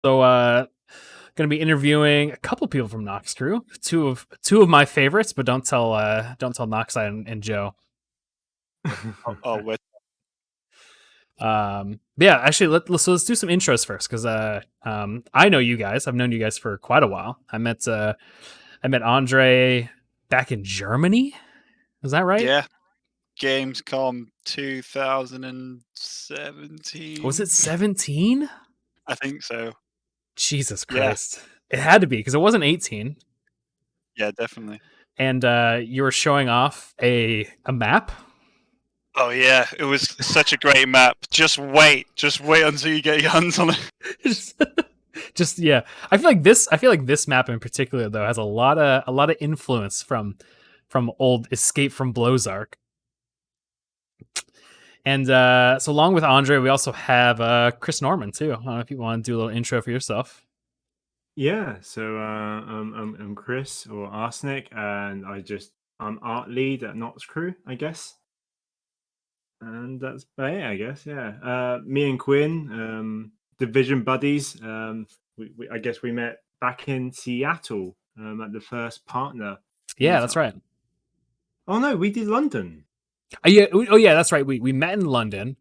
So, going to be interviewing a couple people from Noxcrew. Two of my favorites, but don't tell Noxide and Joe. Oh, we're Yeah, actually, let's do some intros first because I know you guys. I've known you guys for quite a while. I met Andre back in Germany. Is that right? yeah, Gamescom Was it 2017. 17? I think so. Jesus Yeah, Christ! It had to be because it wasn't 18. yeah, definitely. And you were showing off a map. Oh yeah, it was such a great map. Just wait until you get your hands on it. just yeah, I feel like this map in particular though has a lot of influence from old Escape from Blowzark. And so along with Andre, we also have Chris Norman too. I don't know if you want to do a little intro for yourself. Yeah, so I'm Chris or Arsenic, and I'm art lead at Noxcrew, I guess. And that's about it, I guess. Yeah, me and Quinn, division buddies. I guess we met back in Seattle at the first partner Yeah, that's meetup. right. Oh no, we did London. Yeah, that's right. We met in London,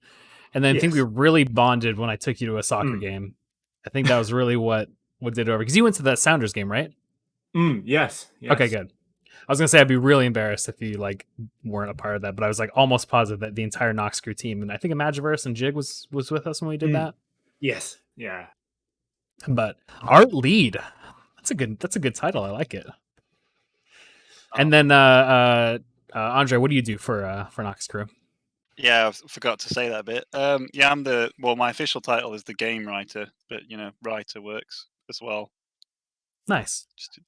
and then I think we Yes. really bonded when I took you to a soccer game. I think that was really what did it over because you went to that Sounders game, right? Yes. Okay, Yes. good. I was gonna say I'd be really embarrassed if you like weren't a part of that, but I was like almost positive that the entire Noxcrew team and I think Imagiverse and Jig was with us when we did that. Yes. Yeah. But art lead, that's a good title. I like it. And then Andre, what do you do for Noxcrew? Yeah, I forgot to say that bit. Yeah, my official title is the game writer, but writer works as well. Nice. Just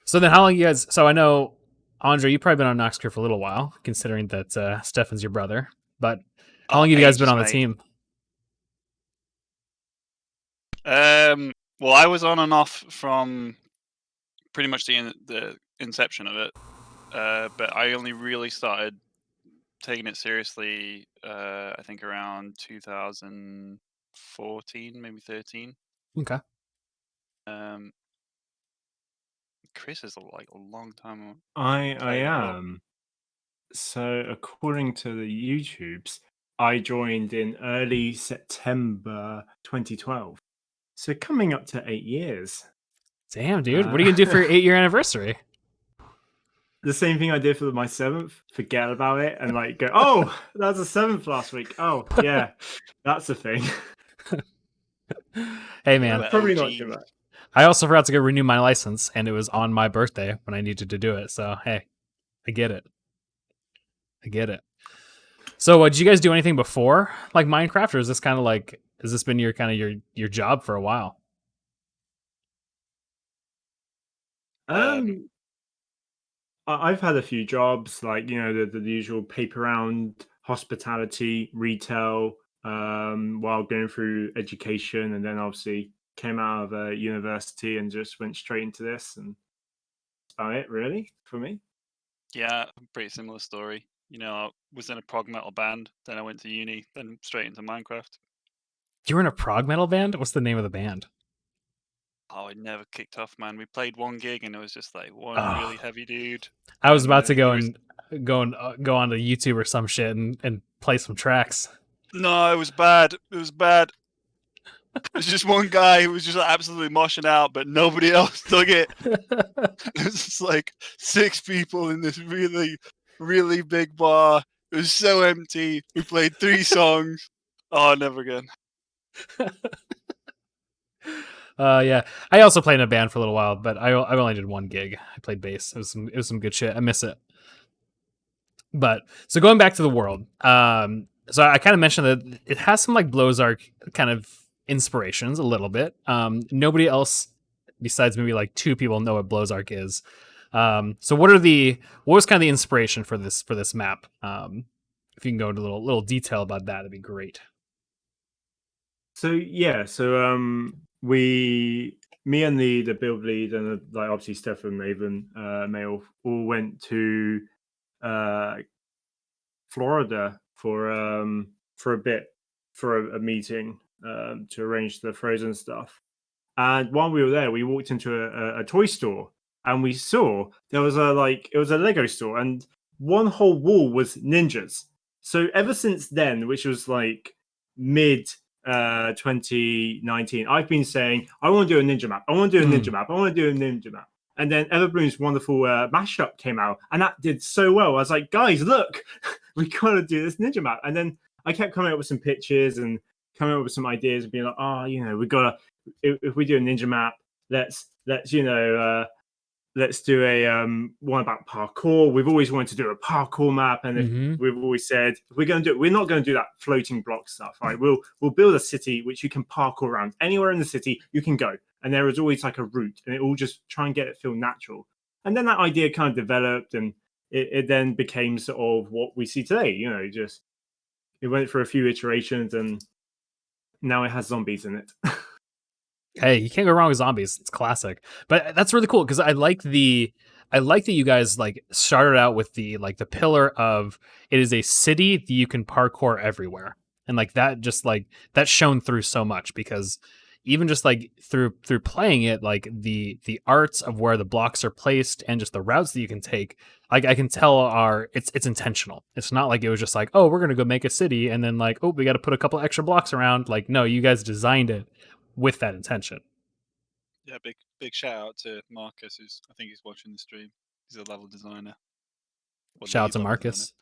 So then, how long you guys? So I know Andre, you've probably been on Noxcrew for a little while, considering that Stefan's your brother. But how long have you guys been ages, on the mate. team? Well, I was on and off from pretty much the inception of it, but I only really started taking it seriously, I think around 2014, maybe 13. Okay. Chris is like a long time. I player as well. am. So according to the YouTubes, I joined in early September 2012. So coming up to 8 years. Damn, dude. What are you gonna do for your 8-year anniversary? The same thing I did for my 7th. Forget about it and like go, oh, that was the 7th last week. Oh, yeah, that's a thing. Hey, man. Probably not too much. I also forgot to go renew my license, and it was on my birthday when I needed to do it. So hey, I get it. So, did you guys do anything before like Minecraft, or is this kind of like has this been your kind of your job for a while? I've had a few jobs, like the usual paper round, hospitality, retail, while going through education, and then obviously came out of university and just went straight into this, and that's about it, really, for me. Yeah, pretty similar story. I was in a prog metal band, then I went to uni, then straight into Minecraft. You were in a prog metal band. What's the name of the band? Oh, it never kicked off, man. We played one gig and it was just like one really heavy dude. I was and, about to he go was- and go onto YouTube or some shit and play some tracks. No, it was bad. It was bad. It was just one guy who was just absolutely moshing out, but nobody else took it. It was just like 6 people in this really, really big bar. It was so empty. We played 3 songs. Oh, never again. Yeah, I also played in a band for a little while, but I only did one gig. I played bass. It was some good shit. I miss it. But so going back to the world, so I kind of mentioned that it has some like Blowzark kind of inspirations a little bit. Nobody else besides maybe like 2 people know what Blowzark is. So what was kind of the inspiration for this map? If you can go into a little detail about that, that'd be great. So yeah, me and the build lead and like obviously Stefan, Maven, Mail all went to Florida for a bit for a meeting, to arrange the Frozen stuff. And while we were there, we walked into a toy store, and we saw there was it was a Lego store, and one whole wall was ninjas. So ever since then, which was like mid 2019, I've been saying I want to do a ninja map. I want to do a ninja map. I want to do a ninja map. And then Everbloom's wonderful mashup came out, and that did so well. I was like, guys, look, we gotta do this ninja map. And then I kept coming up with some pictures and coming up with some ideas and being like, oh, we gotta, if we do a ninja map, let's let's do a one about parkour. We've always wanted to do a parkour map, and if we've always said if we're going to do it, we're not going to do that floating block stuff, right? We'll build a city which you can parkour around. Anywhere in the city you can go, and there is always like a route, and it will just try and get it feel natural. And then that idea kind of developed, and it then became sort of what we see today. Just it went through a few iterations, and now it has zombies in it. Hey, you can't go wrong with zombies. It's classic. But that's really cool because I like that you guys like started out with the pillar of it is a city that you can parkour everywhere. And like that just like that shone through so much because even just like through playing it, like the arts of where the blocks are placed and just the routes that you can take, like I can tell it's intentional. It's not like it was just like, oh, we're gonna go make a city and then like, oh, we gotta put a couple extra blocks around. Like, no, you guys designed it with that intention. Yeah, big shout out to Marcus, I think he's watching the stream. He's a level designer. Shout out to Marcus.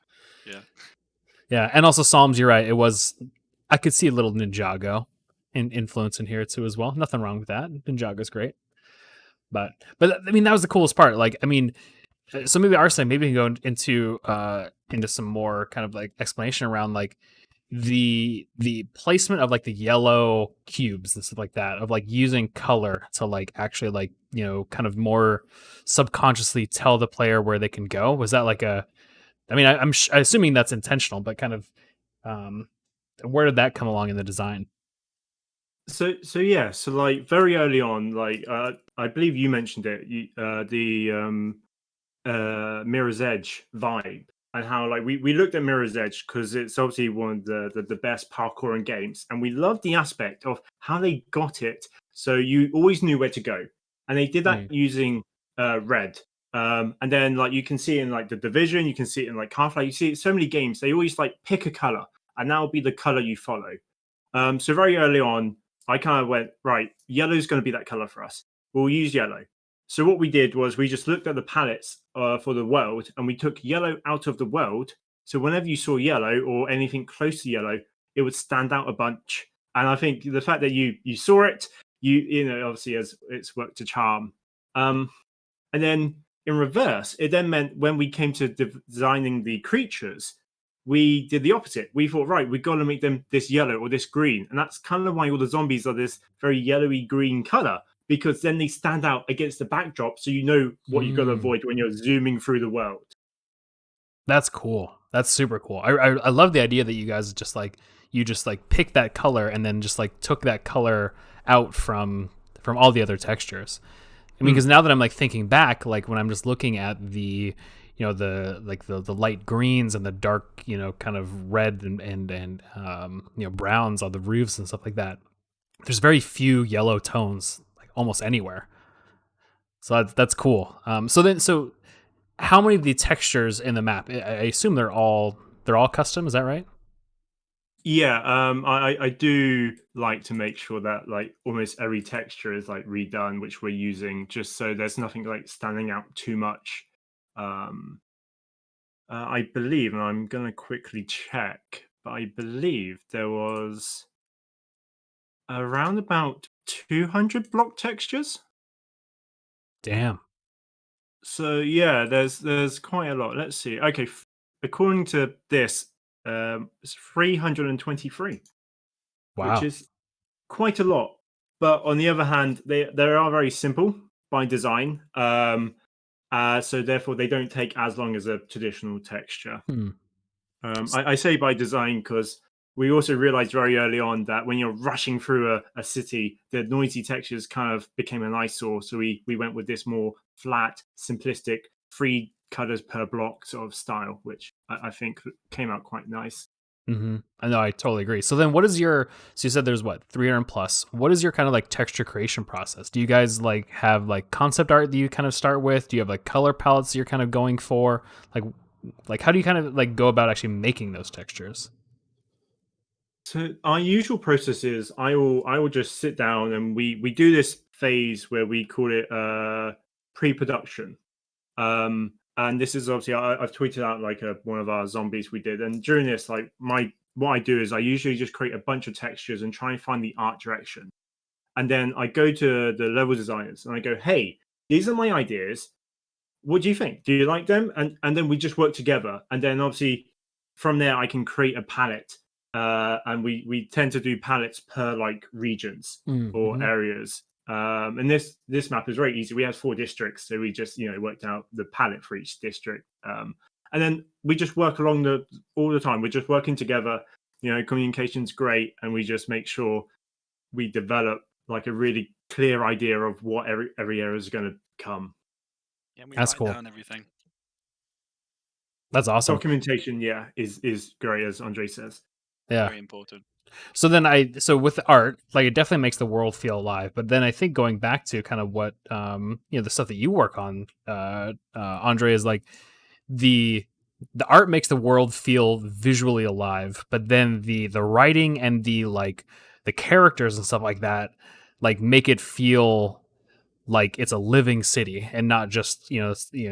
Designer. Yeah, and also Psalms. You're right. I could see a little Ninjago influence in here too as well. Nothing wrong with that. Ninjago's great. But I mean that was the coolest part. Like I mean, so maybe Arsene, maybe we can go into some more kind of like explanation around like the placement of like the yellow cubes and stuff like that, of like using color to like actually like kind of more subconsciously tell the player where they can go. Was that like I'm assuming that's intentional, but kind of where did that come along in the design? So like very early on, like I believe you mentioned it, the Mirror's Edge vibe, and how like we looked at Mirror's Edge because it's obviously one of the best parkour in games, and we loved the aspect of how they got it so you always knew where to go, and they did that using red. And then like you can see in like the Division, you can see it in like Half-Life, you see it in so many games, they always like pick a color and that will be the color you follow. So very early on, I kind of went, right, yellow's going to be that color for us. We'll use yellow. So what we did was we just looked at the palettes for the world, and we took yellow out of the world. So whenever you saw yellow or anything close to yellow, it would stand out a bunch. And I think the fact that you saw it, obviously as it's worked to charm. And then in reverse, it then meant when we came to designing the creatures, we did the opposite. We thought, right, we've got to make them this yellow or this green. And that's kind of why all the zombies are this very yellowy green color, because then they stand out against the backdrop. So you know what you've got to avoid when you're zooming through the world. That's cool. That's super cool. I love the idea that you guys just like picked that color and then just like took that color out from all the other textures. I mean, because now that I'm like thinking back, like when I'm just looking at the the light greens and the dark, kind of red and browns on the roofs and stuff like that, there's very few yellow tones like almost anywhere. So that's cool. So how many of the textures in the map? I assume they're all custom. Is that right? Yeah, I do like to make sure that like almost every texture is like redone, which we're using, just so there's nothing like standing out too much. I believe, and I'm going to quickly check, but I believe there was around about 200 block textures. Damn. So yeah, there's quite a lot. Let's see. Okay, according to this, it's 323. Wow. Which is quite a lot. But on the other hand, they are very simple by design. So therefore, they don't take as long as a traditional texture. I say by design because we also realized very early on that when you're rushing through a city, the noisy textures kind of became an eyesore. So we went with this more flat, simplistic, 3 colors per block sort of style, which I think came out quite nice. I know, I totally agree. So then what is your, so you said there's what, 300 plus. What is your kind of like texture creation process? Do you guys like have like concept art that you kind of start with? Do you have like color palettes you're kind of going for? Like how do you kind of like go about actually making those textures? So our usual process is I will just sit down and we do this phase where we call it pre-production. And this is obviously I've tweeted out like one of our zombies we did, and during this, like what I do is I usually just create a bunch of textures and try and find the art direction, and then I go to the level designers and I go, hey, these are my ideas. What do you think? Do you like them? And then we just work together, and then obviously from there I can create a palette, and we tend to do palettes per like regions or Mm-hmm. areas. And this map is very easy. We have 4 districts, so we just worked out the palette for each district, and then we just work along the all the time. We're just working together. Communication's great, and we just make sure we develop like a really clear idea of what every area is going to come. Yeah, we That's write cool. down everything. That's awesome. Documentation, yeah, is great, as Andre says. Yeah. Very important. So then so with art, like it definitely makes the world feel alive. But then I think going back to kind of what the stuff that you work on, Andre, is like the art makes the world feel visually alive, but then the writing and the characters and stuff like that like make it feel like it's a living city and not just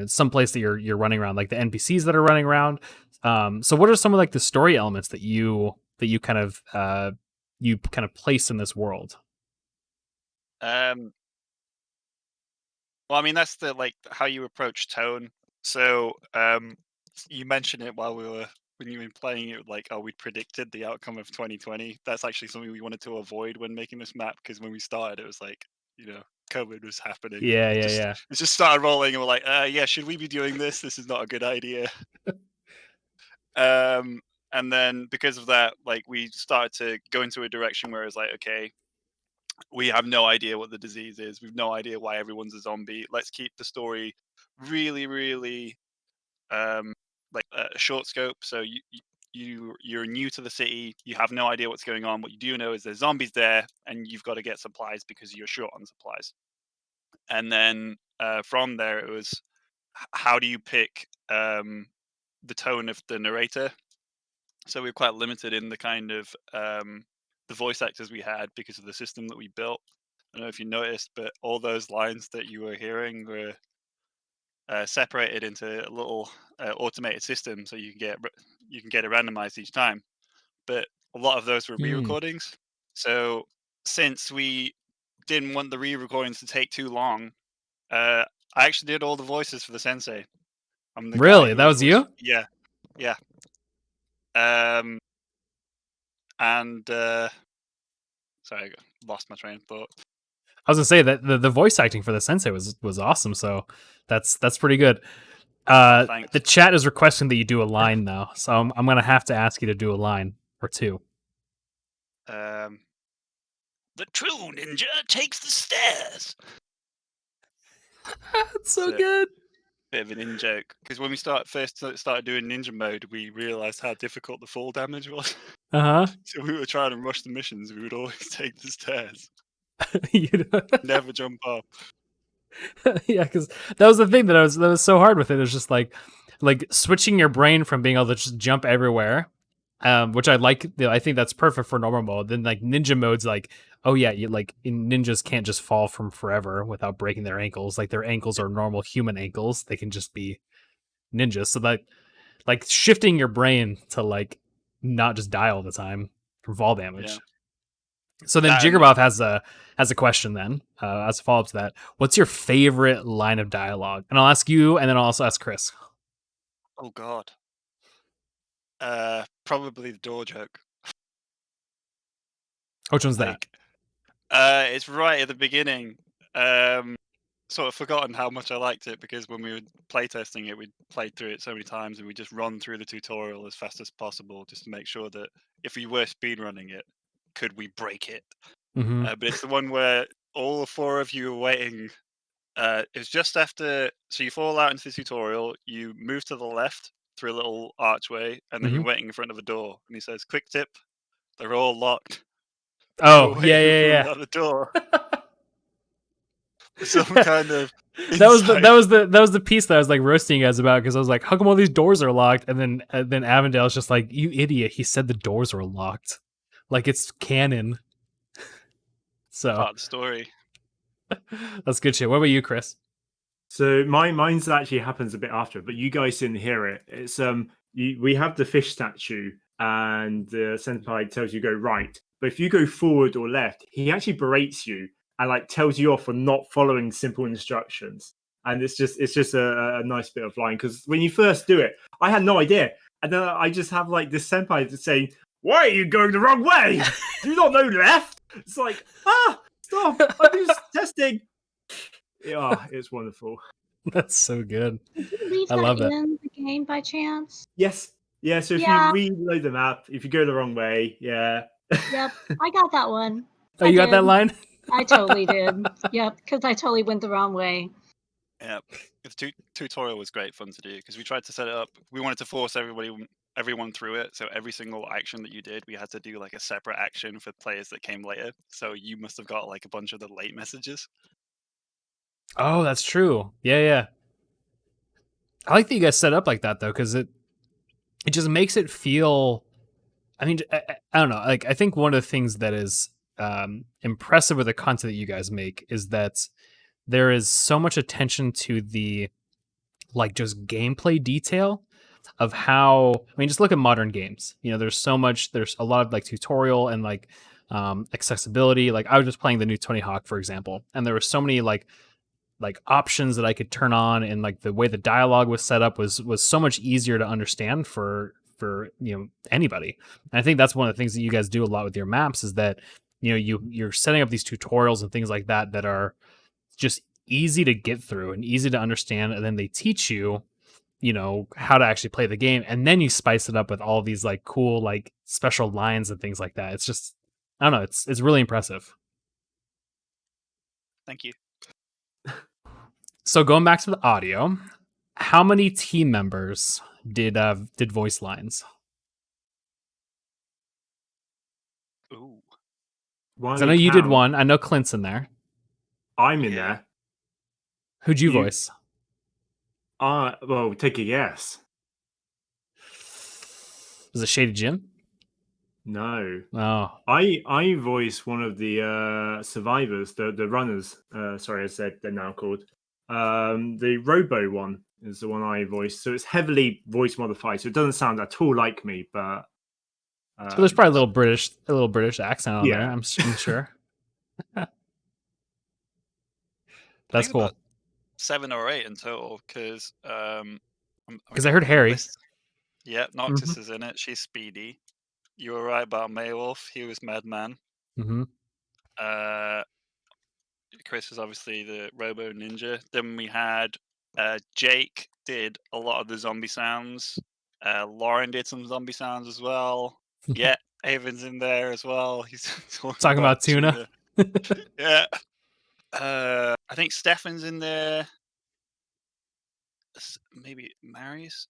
some place that you're running around, like the NPCs that are running around. So what are some of like the story elements that you kind of place in this world? Well, I mean, that's the like how you approach tone. So, you mentioned it when you were playing it, like, oh, we predicted the outcome of 2020. That's actually something we wanted to avoid when making this map, because when we started, it was like, COVID was happening. Yeah, It yeah, just yeah. it just started rolling, and we're like, yeah, should we be doing this? This is not a good idea. Um, and then because of that, like, we started to go into a direction where it's like, okay, we have no idea what the disease is. We've no idea why everyone's a zombie. Let's keep the story really, really like a short scope. So you're new to the city. You have no idea what's going on. What you do know is there's zombies there, and you've got to get supplies because you're short on supplies. And then from there, it was how do you pick the tone of the narrator? So we were quite limited in the kind of the voice actors we had because of the system that we built. I don't know if you noticed, but all those lines that you were hearing were separated into a little automated system, so you can get it randomized each time. But a lot of those were Hmm. re-recordings. So since we didn't want the re-recordings to take too long, I actually did all the voices for the sensei. I'm the guy Really, that who was was you? yeah, yeah. Um, and sorry, I lost my train of thought. I was gonna say that the voice acting for the sensei was awesome. So that's pretty good. Oh, The thanks. chat is requesting that you do a line though, so I'm gonna have to ask you to do a line or two. Um, the true ninja takes the stairs. That's It's so a good. bit of an in joke because when we started doing ninja mode, we realized how difficult the fall damage was. Uh huh. So we were trying to rush the missions. We would always take the stairs, You know? never jump up. Yeah, because that was the thing that was so hard with it. It was just like switching your brain from being able to just jump everywhere, which I like. I think that's perfect for normal mode. Then like ninja mode's like, oh yeah, you like ninjas can't just fall from forever without breaking their ankles. Like their ankles Yeah, are normal human ankles. They can just be ninjas. So that like shifting your brain to like not just die all the time from fall yeah. damage. So then That and Jiggerboff has a question then as a follow up to that. What's your favorite line of dialogue? And I'll ask you, and then I'll also ask Chris. oh god, probably the door joke. Which one's that? Like, it's right at the beginning. Sort of forgotten how much I liked it because when we were playtesting it, we played through it so many times and we just run through the tutorial as fast as possible just to make sure that if we were speedrunning it, could we break it? Mm-hmm. But it's the one where all 4 of you are waiting. It's just after, so you fall out into the tutorial, you move to the left through a little archway, and then you're waiting in front of a door, and he says, "Quick tip: they're all locked." Oh, You're yeah, waiting in yeah, front of the door. yeah. Some kind of that was insight. the piece that I was like roasting you guys about, because I was like, how come all these doors are locked? And then Avondale's just like, you idiot, he said the doors were locked, like it's canon. So Part of the story. that's good shit. What about you, Chris? So mine's actually happens a bit after, but you guys didn't hear it. It's we have the fish statue, and the senpai tells you go right, but if you go forward or left, he actually berates you and like tells you off for not following simple instructions. And it's just a nice bit of line, because when you first do it, I had no idea, and then I just have like this senpai saying, "Why are you going the wrong way? Do you not know left?" It's like, stop! I'm just testing. Yeah, it's wonderful. That's so good. Did you leave I that love that. in the game by chance? Yes. Yeah, so if Yeah. you reload the map, if you go the wrong way, yeah. Yep, I got that one. Oh, you got that line? I totally did. Yep, because I totally went the wrong way. Yeah, the tutorial was great fun to do, because we tried to set it up. We wanted to force everyone through it, so every single action that you did, we had to do like a separate action for players that came later. So you must have got like a bunch of the late messages. Oh, that's true. Yeah. I like that you guys set up like that though, because it just makes it feel. I mean, I don't know. Like, I think one of the things that is impressive with the content that you guys make is that there is so much attention to the like just gameplay detail of how. I mean, just look at modern games. You know, there's a lot of like tutorial and like accessibility. Like, I was just playing the new Tony Hawk, for example, and there were so many like options that I could turn on, and like the way the dialogue was set up was so much easier to understand for anybody. And I think that's one of the things that you guys do a lot with your maps, is that you're setting up these tutorials and things like that that are just easy to get through and easy to understand, and then they teach you how to actually play the game, and then you spice it up with all these like cool like special lines and things like that. It's just, I don't know, it's really impressive. Thank you. So going back to the audio, how many team members did voice lines? Ooh. 'Cause I know you did one. I know Clint's in there. I'm in there. Who'd you voice? Well, take a guess. Was it Shady Jim? No. Oh. I voice one of the survivors, the runners. Sorry, I said they're now called. The Robo one is the one I voiced. So it's heavily voice modified. So it doesn't sound at all like me, but so there's probably a little British accent on there. I'm sure. That's cool. About 7 or 8 in total, because I heard Harry. Yeah, Noxus is in it. She's Speedy. You were right about Maywolf. He was Madman. Mm-hmm. Chris was obviously the Robo Ninja. Then we had Jake did a lot of the zombie sounds. Lauren did some zombie sounds as well. Yeah, Avon's in there as well. He's talking about tuna. Yeah. I think Stefan's in there. Maybe Marius.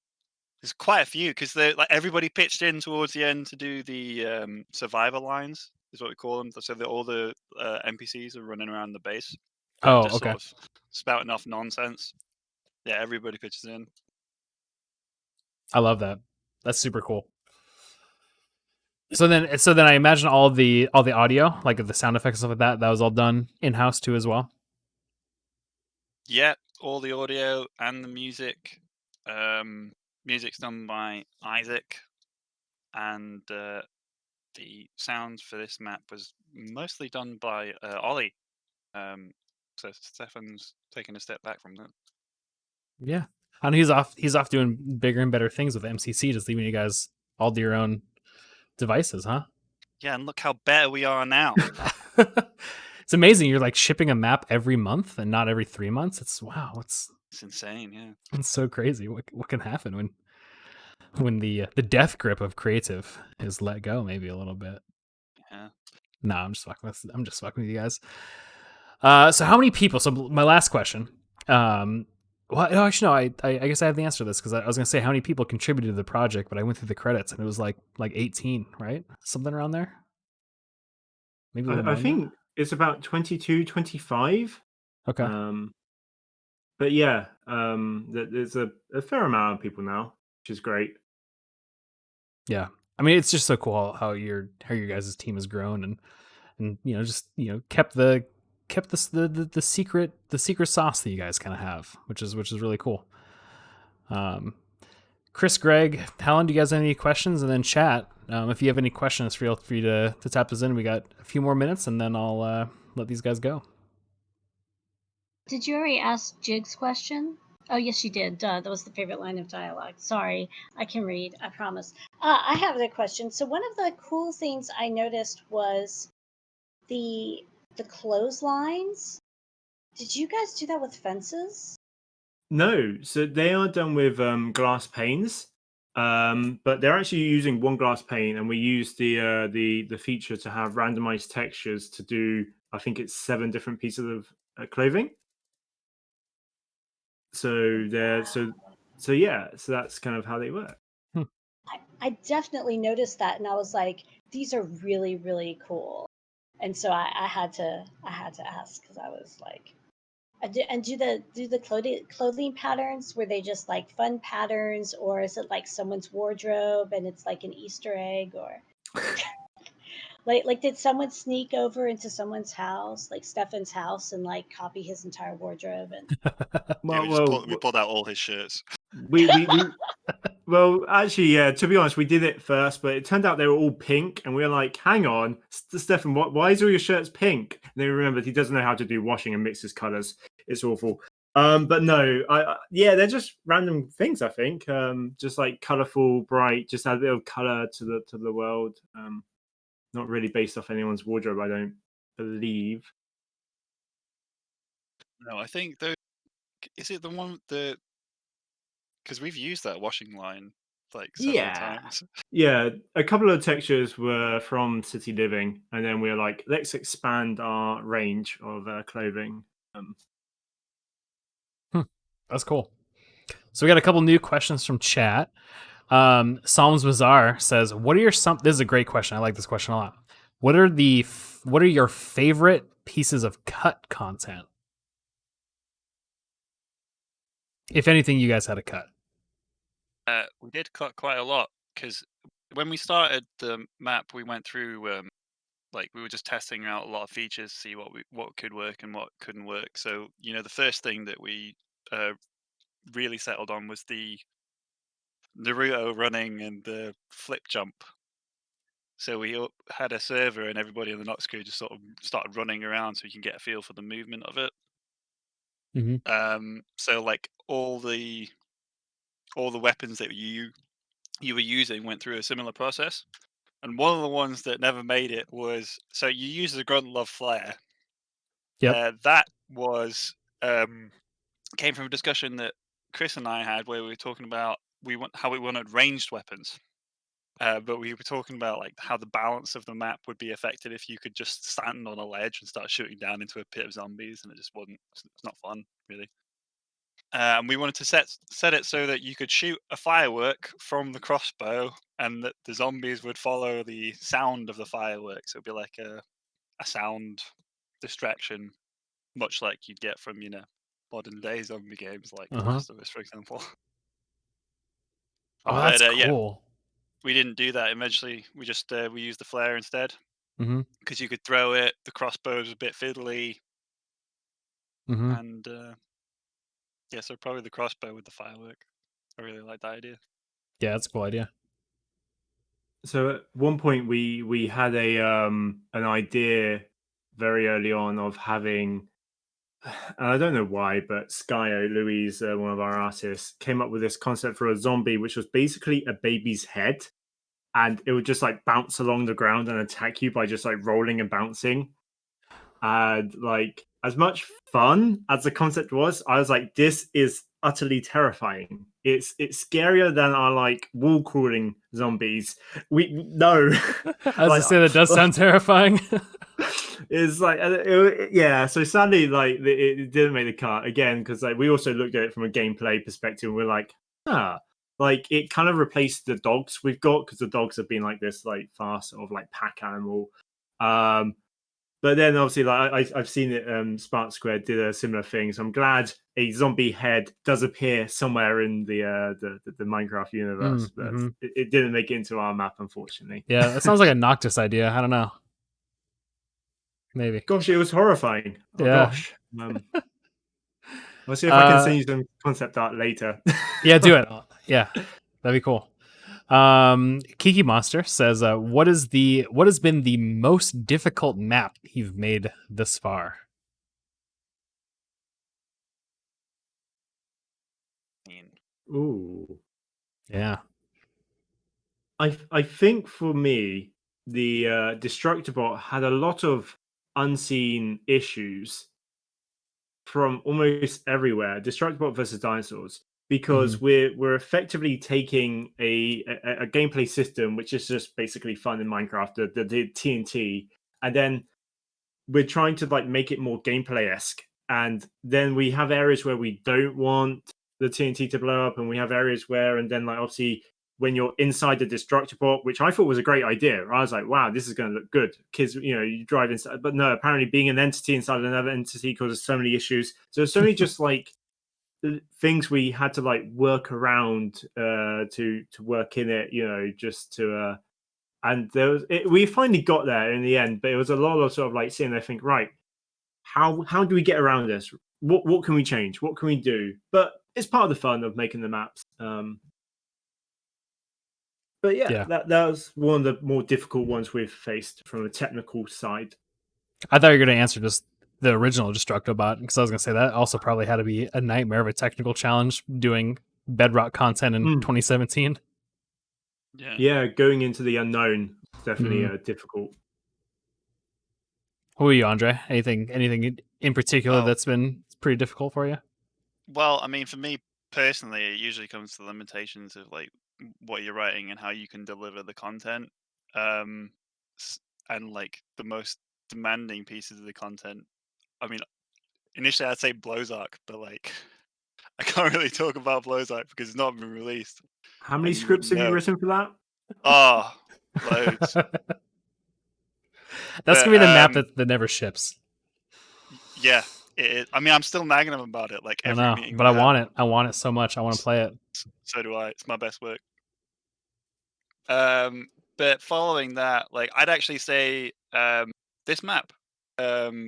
There's quite a few, because like everybody pitched in towards the end to do the survivor lines, is what we call them. So that all the NPCs are running around the base. Oh, just okay. Sort of spouting off nonsense. Yeah, everybody pitches in. I love that. That's super cool. So then I imagine all the audio, like the sound effects and stuff like that was all done in-house too as well. Yeah, all the audio and the music. Music's done by Isaac, and the sounds for this map was mostly done by Ollie. So Stefan's taking a step back from that. Yeah, and he's off doing bigger and better things with MCC, just leaving you guys all to your own devices, huh? Yeah, and look how better we are now. It's amazing. You're like shipping a map every month and not every 3 months. It's insane. Yeah, it's so crazy. What can happen when the death grip of creative is let go, maybe a little bit. Yeah. No, I'm just fucking with you guys. So how many people? So my last question. How Well, no, actually, no. I guess I have the answer to this because I was gonna say how many people contributed to the project, but I went through the credits and it was like 18, right? Something around there. Maybe a little more I than that. think it's about 22, 25. Okay. But yeah, there's a fair amount of people now, which is great. Yeah. I mean, it's just so cool how your guys' team has grown and just kept the secret sauce that you guys kind of have, which is really cool. Chris, Greg, Helen, do you guys have any questions? And then chat. If you have any questions, feel free to tap us in. We got a few more minutes, and then I'll let these guys go. Did you already ask Jig's question? Oh, yes, you did. Duh, that was the favorite line of dialogue. Sorry, I can read, I promise. I have a question. So one of the cool things I noticed was the clotheslines. Did you guys do that with fences? No, so they are done with glass panes, but they're actually using one glass pane, and we use the feature to have randomized textures to do. I think it's 7 different pieces of clothing. So they're so yeah, so that's kind of how they work. I definitely noticed that, and I was like, these are really, really cool. And so I had to ask because I was like, do the clothing patterns, were they just like fun patterns, or is it like someone's wardrobe and it's like an Easter egg, or like did someone sneak over into someone's house, like Stefan's house, and like copy his entire wardrobe? And Yeah, Well, we pulled out all his shirts. we well, actually, yeah. To be honest, we did it first, but it turned out they were all pink, and we were like, "Hang on, Stefan, why is all your shirts pink?" And then we remembered he doesn't know how to do washing and mix his colors. It's awful. But no, yeah, they're just random things. I think, just like colorful, bright, just add a bit of color to the world. Not really based off anyone's wardrobe, I don't believe. No, I think is it the one that, because we've used that washing line like several Yeah. times. Yeah, a couple of textures were from City Living, and then we were like, let's expand our range of clothing. That's cool. So we got a couple new questions from chat. Psalms Bazaar says, "What are your This is a great question. I like this question a lot. What are your favorite pieces of cut content? If anything, you guys had a cut." We did cut quite a lot because when we started the map, we went through like we were just testing out a lot of features, see what could work and what couldn't work. So the first thing that we really settled on was the Naruto running and the flip jump. So we had a server and everybody in the Noxcrew just sort of started running around so you can get a feel for the movement of it. So like all the weapons that you were using went through a similar process. And one of the ones that never made it was, so you use the Grunt Love Flare. Yep. That was came from a discussion that Chris and I had where we were talking about how we wanted ranged weapons. But we were talking about like how the balance of the map would be affected if you could just stand on a ledge and start shooting down into a pit of zombies, and it just wasn't. It's not fun, really. And we wanted to set it so that you could shoot a firework from the crossbow, and that the zombies would follow the sound of the fireworks. It would be like a sound distraction, much like you'd get from modern day zombie games like The Last of Us, for example. Oh, that's But yeah, cool. we didn't do that. Eventually, we just we used the flare instead Mm-hmm. because you could throw it. The crossbow was a bit fiddly, Mm-hmm. and yeah, so probably the crossbow with the firework. I really like that idea. Yeah, that's a cool idea. So at one point we had an idea very early on of having, and I don't know why, but Skyo, Louise, one of our artists, came up with this concept for a zombie, which was basically a baby's head, and it would just like bounce along the ground and attack you by just like rolling and bouncing. And like as much fun as the concept was, I was like, this is utterly terrifying. It's scarier than our like wall crawling zombies. No, As I say, that does sound terrifying. It's like yeah. So sadly, like it didn't make the cut again because like we also looked at it from a gameplay perspective. And we're like, like it kind of replaced the dogs we've got because the dogs have been like this like fast sort of like pack animal. But then obviously like I've seen it. Spark Square did a similar thing, so I'm glad a zombie head does appear somewhere in the Minecraft universe, but it didn't make it into our map, unfortunately. Yeah, that sounds like a Noctis idea. I don't know. Maybe. Gosh, it was horrifying. Oh Yeah. gosh. I'll see if I can send you some concept art later. Yeah, do it. Yeah, that'd be cool. Kiki Monster says, what has been the most difficult map you've made this far? Ooh. Yeah. I think for me, the Destructobot had a lot of unseen issues from almost everywhere. Destructobot versus dinosaurs, because we're effectively taking a gameplay system which is just basically fun in Minecraft, the TNT, and then we're trying to like make it more gameplay-esque. And then we have areas where we don't want the TNT to blow up, and we have areas where, and then like obviously when you're inside the Destructobot, which I thought was a great idea. I was like, wow, this is going to look good. Kids, you drive inside. But no, apparently being an entity inside another entity causes so many issues. So there's so many just like things we had to like work around to work in it, just to... and we finally got there in the end, but it was a lot of sort of like sitting there think, right, how do we get around this? What can we change? What can we do? But it's part of the fun of making the maps. But yeah, that was one of the more difficult ones we've faced from a technical side. I thought you were going to answer just the original Destructobot, because I was going to say that also probably had to be a nightmare of a technical challenge doing Bedrock content in 2017. Yeah, going into the unknown is definitely difficult. Who are you, Andre? Anything in particular that's been pretty difficult for you? Well, I mean, for me personally, it usually comes to the limitations of like what you're writing and how you can deliver the content. And like the most demanding pieces of the content. I mean, initially I'd say Blowzark, but like I can't really talk about Blowzark because it's not been released. How many scripts have you written for that? Oh, loads. That's gonna be the map that never ships. Yeah, I mean, I'm still nagging them about it. Like every meeting, but I want it. I want it so much. I want to play it. So do I. It's my best work. But following that, like I'd actually say this map,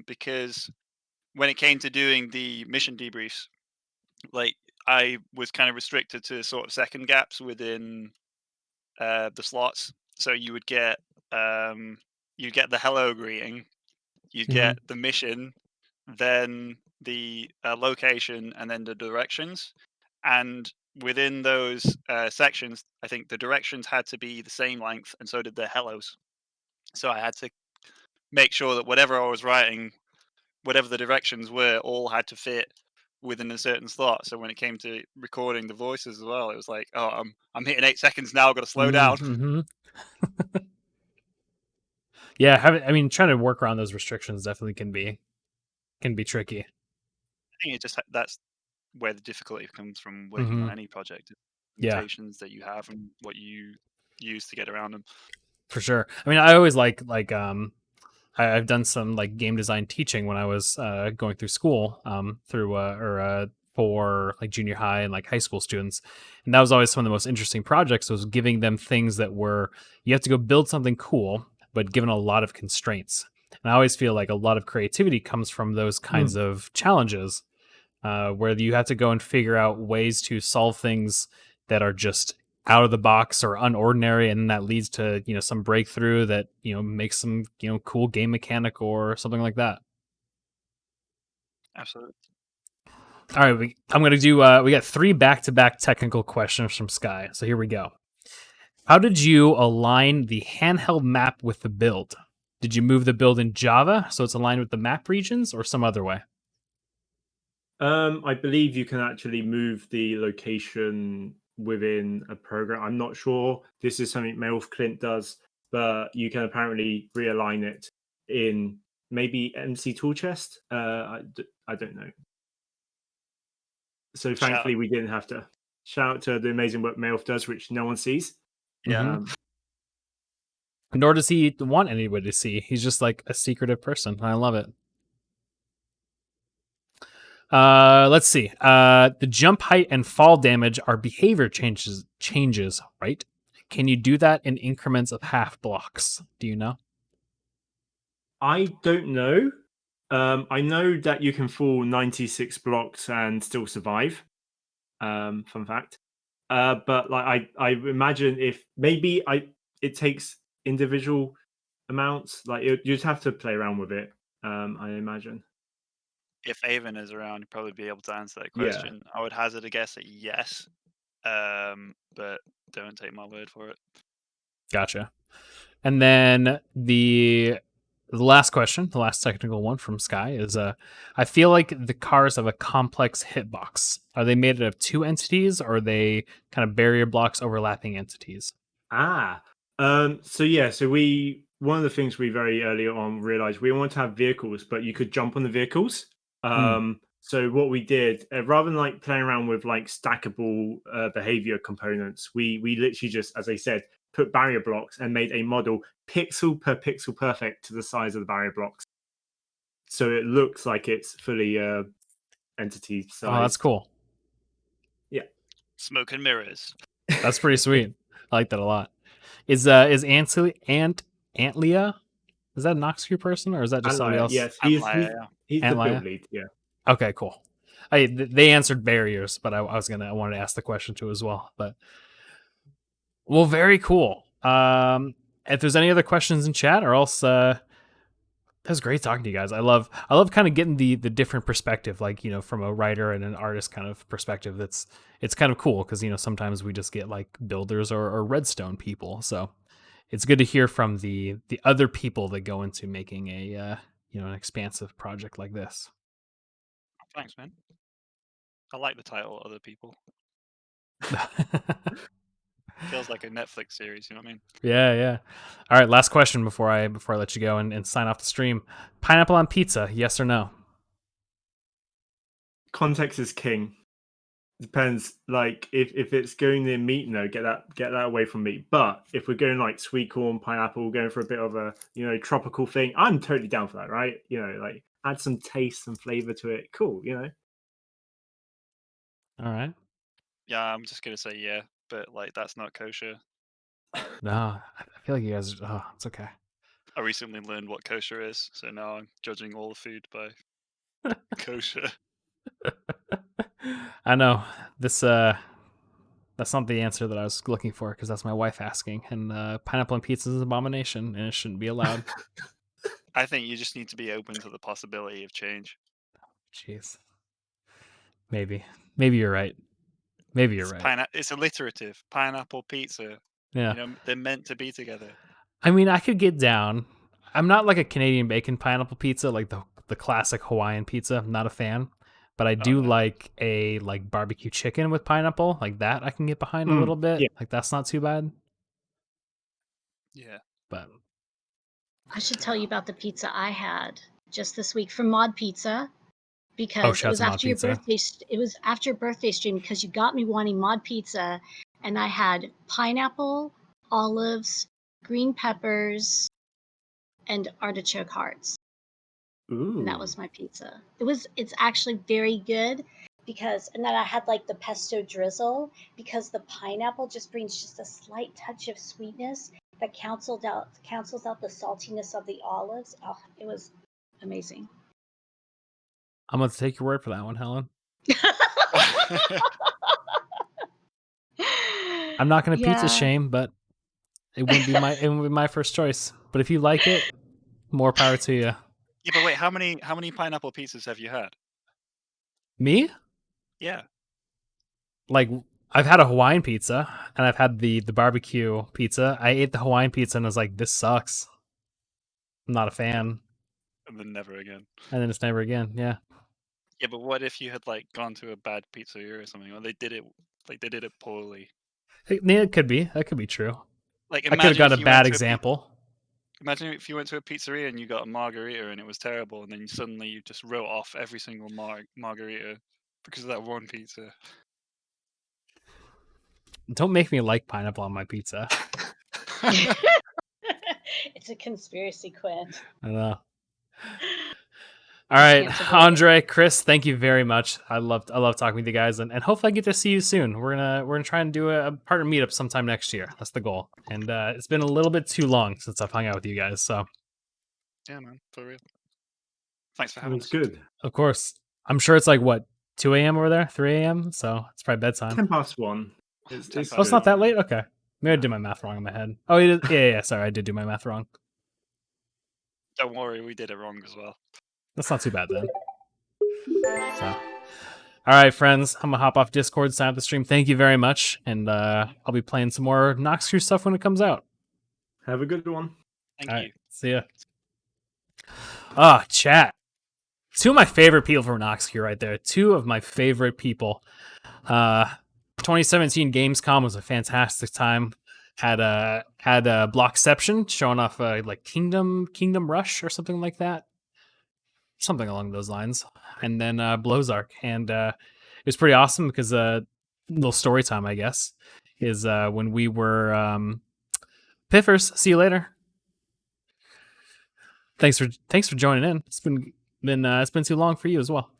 because when it came to doing the mission debriefs, like I was kind of restricted to sort of second gaps within the slots. So you would get the hello greeting, you'd get the mission, then the location, and then the directions. And within those sections, I think the directions had to be the same length, and so did the hellos. So I had to make sure that whatever I was writing, whatever the directions were, all had to fit within a certain slot. So when it came to recording the voices as well, it was like, oh, I'm hitting 8 seconds now. I've got to slow down. Yeah, trying to work around those restrictions definitely can be tricky. I think that's where the difficulty comes from working on any project. Limitations that you have and what you use to get around them. For sure. I mean, I always I've done some like game design teaching when I was going through school, for like junior high and like high school students, and that was always some of the most interesting projects. Was giving them things that were, you have to go build something cool, but given a lot of constraints. And I always feel like a lot of creativity comes from those kinds of challenges, where you have to go and figure out ways to solve things that are just out of the box or unordinary, and that leads to some breakthrough that makes some cool game mechanic or something like that. Absolutely. All right, I'm gonna do. We got 3 back-to-back technical questions from Sky. So here we go. How did you align the handheld map with the build? Did you move the build in Java so it's aligned with the map regions, or some other way? I believe you can actually move the location within a program. I'm not sure. This is something Melf Clint does, but you can apparently realign it in maybe MC Tool Chest. I don't know. So thankfully, we didn't have to. Shout out to the amazing work Melf does, which no one sees. Yeah. Nor does he want anybody to see. He's just like a secretive person. I love it. Let's see. The jump height and fall damage are behavior changes, right? Can you do that in increments of half blocks? Do you know? I don't know. I know that you can fall 96 blocks and still survive. Fun fact. But like I imagine if maybe it takes individual amounts. Like you just have to play around with it. I imagine. If Avon is around, he'd probably be able to answer that Yeah. question. I would hazard a guess at yes, but don't take my word for it. Gotcha. And then the last question, the last technical one from Sky is I feel like the cars have a complex hitbox. Are they made of two entities or are they kind of barrier blocks overlapping entities? So yeah, so one of the things we very early on realized we wanted to have vehicles, but you could jump on the vehicles. So what we did, rather than like playing around with like stackable behavior components, we literally just, as I said, put barrier blocks and made a model pixel per pixel perfect to the size of the barrier blocks. So it looks like it's fully entity size. Oh, that's cool. Yeah. Smoke and mirrors. That's pretty sweet. I like that a lot. Is Antlia? Is that a Noxcrew person or is that just somebody else? Yes, he's the build lead. Yeah. Okay, cool. They answered barriers, but I wanted to ask the question too as well. But well, very cool. If there's any other questions in chat, or else that was great talking to you guys. I love kind of getting the different perspective, like from a writer and an artist kind of perspective. It's kind of cool because sometimes we just get like builders or redstone people, so it's good to hear from the other people that go into making a an expansive project like this. Thanks, man. I like the title, Other People. Feels like a Netflix series, you know what I mean? Yeah. All right, last question before I let you go and sign off the stream. Pineapple on pizza, yes or no? Context is king. Depends. Like if it's going near meat, no, get that away from meat. But if we're going like sweet corn, pineapple, going for a bit of a tropical thing, I'm totally down for that, right? Like add some taste, some flavor to it. Cool, All right. Yeah, I'm just gonna say yeah, but like that's not kosher. No, I feel like you guys. Oh, it's okay. I recently learned what kosher is, so now I'm judging all the food by kosher. I know this. That's not the answer that I was looking for because that's my wife asking. And pineapple on pizza is an abomination, and it shouldn't be allowed. I think you just need to be open to the possibility of change. Jeez. Maybe you're right. Maybe you're right. It's alliterative. Pineapple pizza. Yeah. They're meant to be together. I mean, I could get down. I'm not like a Canadian bacon pineapple pizza, like the classic Hawaiian pizza. I'm not a fan, but I do like a barbecue chicken with pineapple, like that. I can get behind a little bit. Yeah. Like that's not too bad. Yeah. But I should tell you about the pizza I had just this week from Mod Pizza because it shouts was to Mod after your Pizza. birthday. It was after your birthday stream because you got me wanting Mod Pizza, and I had pineapple, olives, green peppers, and artichoke hearts. Ooh. And that was my pizza. It's actually very good and then I had like the pesto drizzle because the pineapple just brings just a slight touch of sweetness that cancels out the saltiness of the olives. Oh, it was amazing. I'm gonna take your word for that one, Helen. I'm not gonna pizza shame, but it wouldn't be my first choice. But if you like it, more power to you. Yeah, but wait, how many pineapple pizzas have you had? Me? Yeah. Like I've had a Hawaiian pizza and I've had the barbecue pizza. I ate the Hawaiian pizza and I was like, this sucks. I'm not a fan. And then never again. And then it's never again. Yeah. Yeah, but what if you had like gone to a bad pizzeria or something, or they did it poorly? Yeah, it could be. That could be true. Like I could have imagine got if a you went bad to example. imagine if you went to a pizzeria and you got a margarita and it was terrible, and then suddenly you just wrote off every single margarita because of that one pizza. Don't make me like pineapple on my pizza. It's a conspiracy, Quinn. I know. All right, Can't avoid it. Andre, Chris, thank you very much. I love talking with you guys, and hopefully I get to see you soon. We're gonna try and do a partner meetup sometime next year. That's the goal. And it's been a little bit too long since I've hung out with you guys, so Yeah, man, for real. Thanks for It having was us. good. of course I'm sure it's like what 2 a.m. over there, 3 a.m. So it's probably bedtime. 1:10. It's It's Oh, it's not good. that late. Okay, maybe I did my math wrong in my head. Oh, yeah. Sorry, I did do my math wrong. Don't worry, we did it wrong as well. That's not too bad then. So, all right, friends, I'm gonna hop off Discord, sign up the stream. Thank you very much, and I'll be playing some more Noxcrew stuff when it comes out. Have a good one. Thank All you. right, see ya. Ah, chat. Two of my favorite people from Noxcrew right there. Two of my favorite people. 2017 Gamescom was a fantastic time. Had Blockception showing off like Kingdom Rush or something like that. Something along those lines. And then Blowzark. And it was pretty awesome because little story time, I guess, is when we were Piffers. See you later. Thanks for joining in. It's been too long for you as well.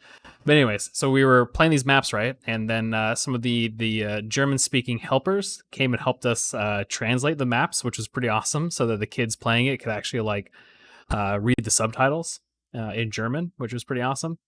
But anyways, so we were playing these maps, right? And then some of the German-speaking helpers came and helped us translate the maps, which was pretty awesome, so that the kids playing it could actually like read the subtitles in German, which was pretty awesome.